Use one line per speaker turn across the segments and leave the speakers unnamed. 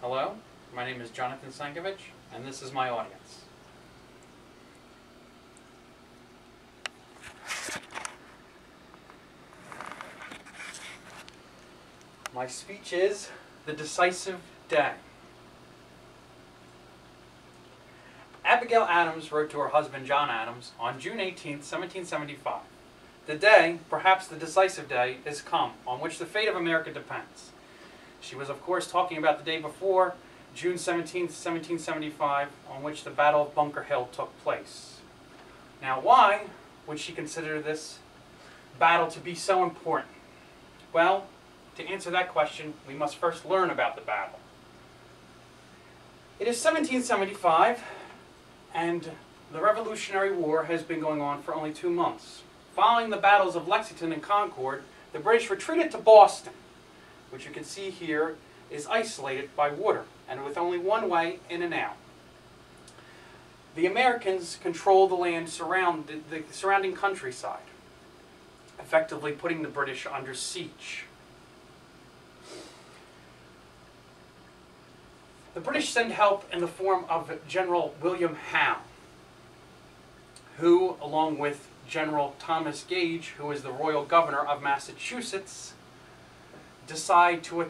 Hello, my name is Jonathan Sankovich, and this is my audience. My speech is The Decisive Day. Abigail Adams wrote to her husband John Adams on June 18, 1775. The day, perhaps the decisive day, is come, on which the fate of America depends. She was, of course, talking about the day before, June 17, 1775, on which the Battle of Bunker Hill took place. Now, why would she consider this battle to be so important? Well, to answer that question, we must first learn about the battle. It is 1775, and the Revolutionary War has been going on for only 2 months. Following the battles of Lexington and Concord, the British retreated to Boston, which you can see here is isolated by water, and with only one way in and out. The Americans controlled the land the surrounding countryside, effectively putting the British under siege. The British send help in the form of General William Howe, who, along with General Thomas Gage, who is the royal governor of Massachusetts, decide to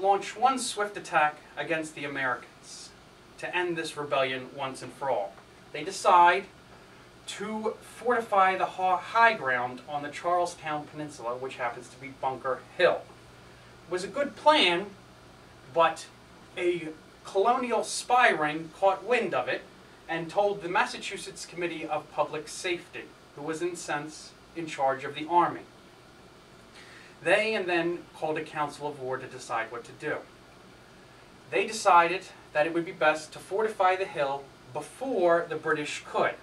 launch one swift attack against the Americans to end this rebellion once and for all. They decide to fortify the high ground on the Charlestown Peninsula, which happens to be Bunker Hill. It was a good plan, but a colonial spy ring caught wind of it and told the Massachusetts Committee of Public Safety, who was in sense in charge of the army. They then called a council of war to decide what to do. They decided that it would be best to fortify the hill before the British could.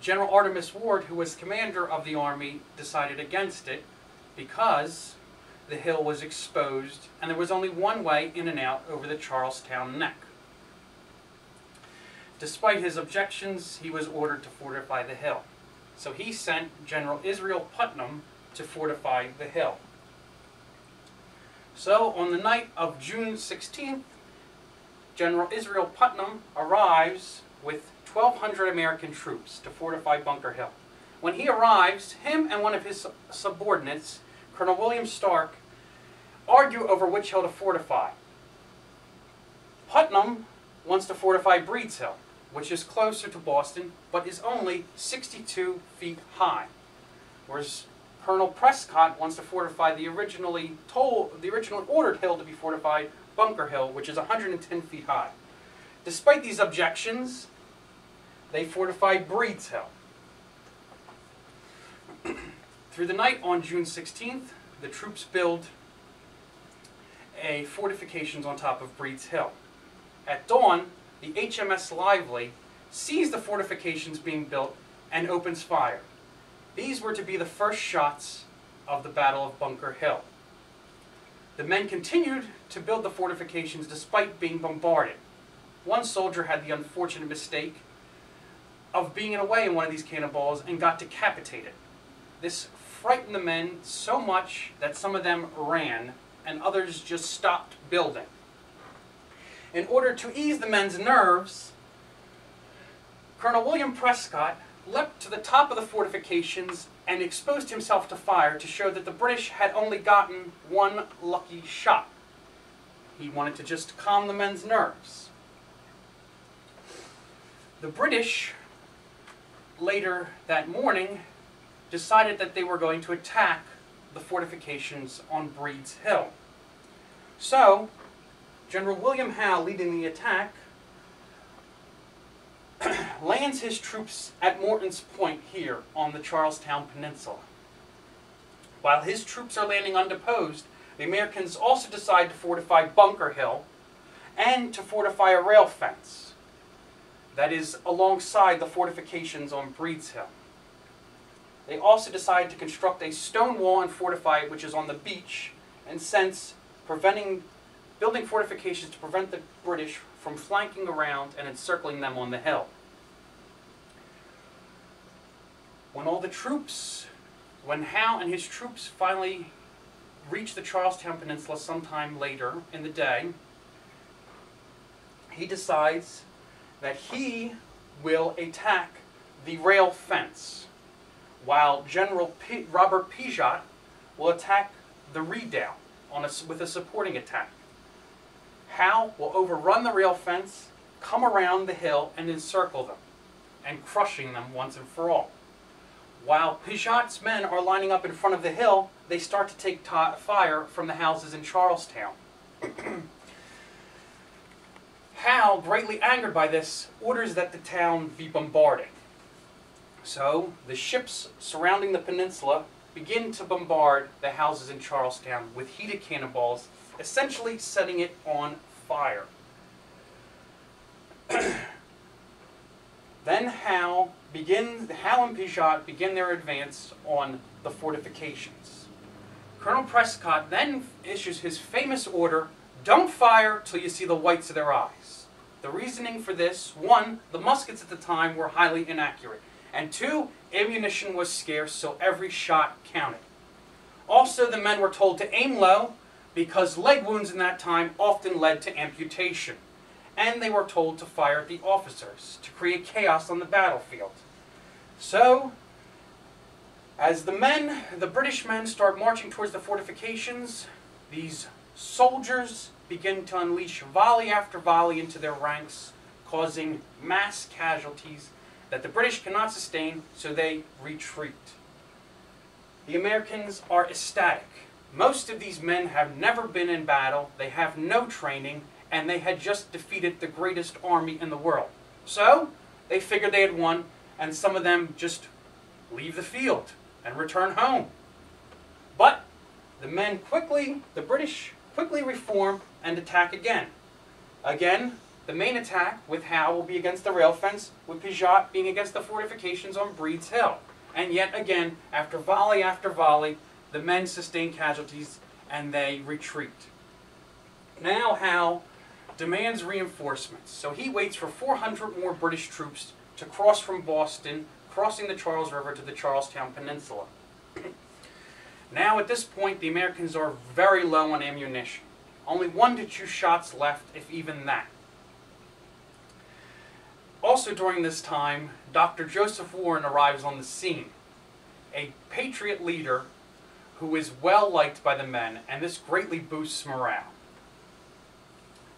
General Artemus Ward, who was commander of the army, decided against it because the hill was exposed and there was only one way in and out over the Charlestown Neck. Despite his objections, he was ordered to fortify the hill. So he sent General Israel Putnam to fortify the hill. So on the night of June 16th, General Israel Putnam arrives with 1,200 American troops to fortify Bunker Hill. When he arrives, him and one of his subordinates, Colonel William Stark, argue over which hill to fortify. Putnam wants to fortify Breed's Hill, which is closer to Boston, but is only 62 feet high, whereas Colonel Prescott wants to fortify the originally ordered hill to be fortified, Bunker Hill, which is 110 feet high. Despite these objections, they fortified Breed's Hill. Through the night on June 16th, the troops build fortifications on top of Breed's Hill. At dawn, the HMS Lively sees the fortifications being built and opens fire. These were to be the first shots of the Battle of Bunker Hill. The men continued to build the fortifications despite being bombarded. One soldier had the unfortunate mistake of being away in one of these cannonballs and got decapitated. This frightened the men so much that some of them ran and others just stopped building. In order to ease the men's nerves, Colonel William Prescott leapt to the top of the fortifications and exposed himself to fire to show that the British had only gotten one lucky shot. He wanted to just calm the men's nerves. The British, later that morning, decided that they were going to attack the fortifications on Breed's Hill. So, General William Howe, leading the attack, lands his troops at Morton's Point here on the Charlestown Peninsula. While his troops are landing unopposed, the Americans also decide to fortify Bunker Hill and to fortify a rail fence that is alongside the fortifications on Breed's Hill. They also decide to construct a stone wall and fortify it, which is on the beach, and since building fortifications to prevent the British from flanking around and encircling them on the hill. When Howe and his troops finally reach the Charlestown Peninsula sometime later in the day, he decides that he will attack the rail fence, while General Robert Pigot will attack the redoubt with a supporting attack. Howe will overrun the rail fence, come around the hill, and encircle them, and crushing them once and for all. While Pigot's men are lining up in front of the hill, they start to take fire from the houses in Charlestown. Howe, greatly angered by this, orders that the town be bombarded. So the ships surrounding the peninsula begin to bombard the houses in Charlestown with heated cannonballs, essentially setting it on fire. Then Howe and Pigot begin their advance on the fortifications. Colonel Prescott then issues his famous order, "Don't fire till you see the whites of their eyes." The reasoning for this: one, the muskets at the time were highly inaccurate, and two, ammunition was scarce, so every shot counted. Also, the men were told to aim low, because leg wounds in that time often led to amputation. And they were told to fire at the officers to create chaos on the battlefield. So, as the British men start marching towards the fortifications, these soldiers begin to unleash volley after volley into their ranks, causing mass casualties that the British cannot sustain, so they retreat. The Americans are ecstatic. Most of these men have never been in battle, they have no training, and they had just defeated the greatest army in the world. So, they figured they had won, and some of them just leave the field and return home. But the British quickly reform and attack again. Again, the main attack with Howe will be against the rail fence, with Pigot being against the fortifications on Breed's Hill. And yet again, after volley, the men sustain casualties and they retreat. Now Howe demands reinforcements, so he waits for 400 more British troops to cross from Boston, crossing the Charles River to the Charlestown Peninsula. Now at this point, the Americans are very low on ammunition. Only 1 to 2 shots left, if even that. Also during this time, Dr. Joseph Warren arrives on the scene, a Patriot leader who is well liked by the men, and this greatly boosts morale.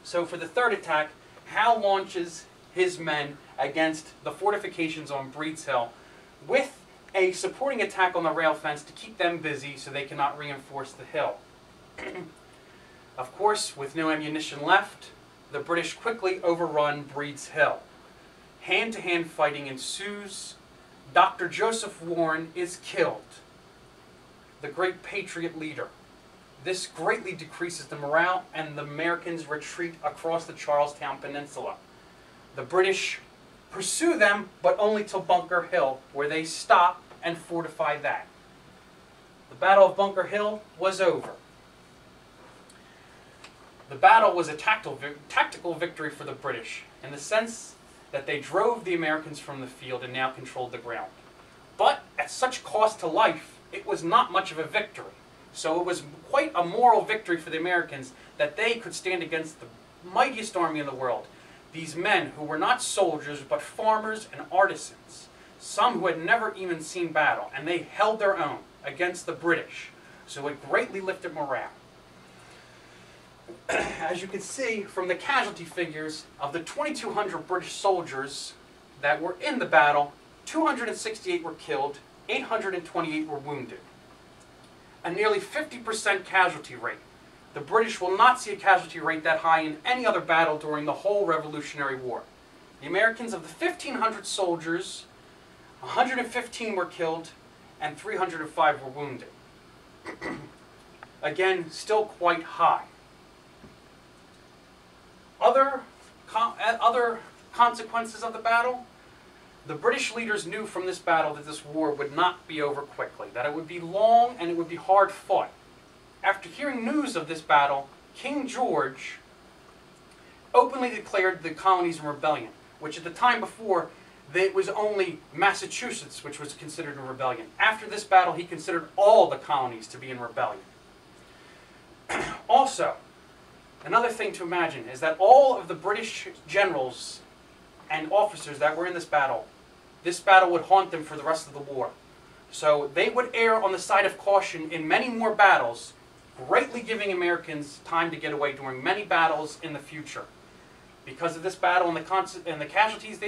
So for the third attack, Howe launches his men against the fortifications on Breed's Hill with a supporting attack on the rail fence to keep them busy so they cannot reinforce the hill. Of course, with no ammunition left, the British quickly overrun Breed's Hill. Hand-to-hand fighting ensues. Dr. Joseph Warren is killed, the great Patriot leader. This greatly decreases the morale, and the Americans retreat across the Charlestown Peninsula. The British pursue them, but only to Bunker Hill, where they stop and fortify that. The Battle of Bunker Hill was over. The battle was a tactical victory for the British, in the sense that they drove the Americans from the field and now controlled the ground. But at such cost to life, it was not much of a victory. So it was quite a moral victory for the Americans that they could stand against the mightiest army in the world. These men who were not soldiers but farmers and artisans, some who had never even seen battle, and they held their own against the British. So it greatly lifted morale. As you can see from the casualty figures, of the 2,200 British soldiers that were in the battle, 268 were killed, 828 were wounded. A nearly 50% casualty rate. The British will not see a casualty rate that high in any other battle during the whole Revolutionary War. The Americans, of the 1,500 soldiers, 115 were killed and 305 were wounded. Again, still quite high. Other consequences of the battle? The British leaders knew from this battle that this war would not be over quickly, that it would be long and it would be hard fought. After hearing news of this battle, King George openly declared the colonies in rebellion, which at the time before, it was only Massachusetts which was considered a rebellion. After this battle, he considered all the colonies to be in rebellion. Also, another thing to imagine is that all of the British generals and officers that were in this battle would haunt them for the rest of the war. So they would err on the side of caution in many more battles, greatly giving Americans time to get away during many battles in the future. Because of this battle and the casualties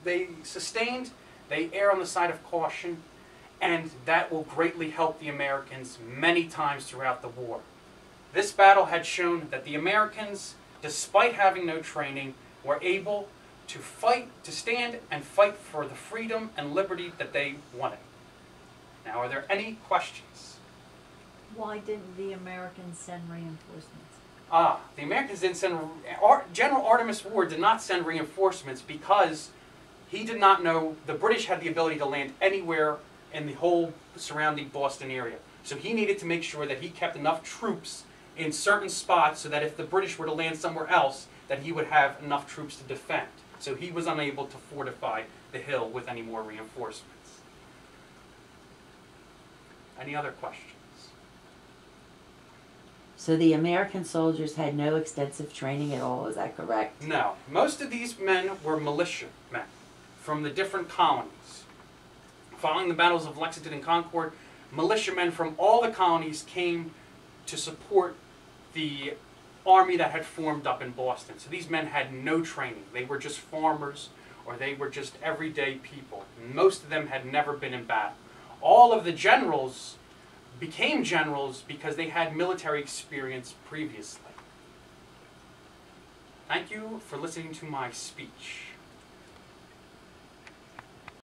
they sustained, they err on the side of caution, and that will greatly help the Americans many times throughout the war. This battle had shown that the Americans, despite having no training, were able to fight, to stand and fight for the freedom and liberty that they wanted. Now, are there any questions?
Why didn't the Americans send reinforcements?
The Americans didn't send, General Artemus Ward did not send reinforcements because he did not know the British had the ability to land anywhere in the whole surrounding Boston area. So he needed to make sure that he kept enough troops in certain spots so that if the British were to land somewhere else, that he would have enough troops to defend. So he was unable to fortify the hill with any more reinforcements. Any other questions?
So the American soldiers had no extensive training at all, is that correct?
No. Most of these men were militiamen from the different colonies. Following the battles of Lexington and Concord, militiamen from all the colonies came to support the army that had formed up in Boston. So these men had no training. They were just farmers, or they were just everyday people. Most of them had never been in battle. All of the generals became generals because they had military experience previously. Thank you for listening to my speech.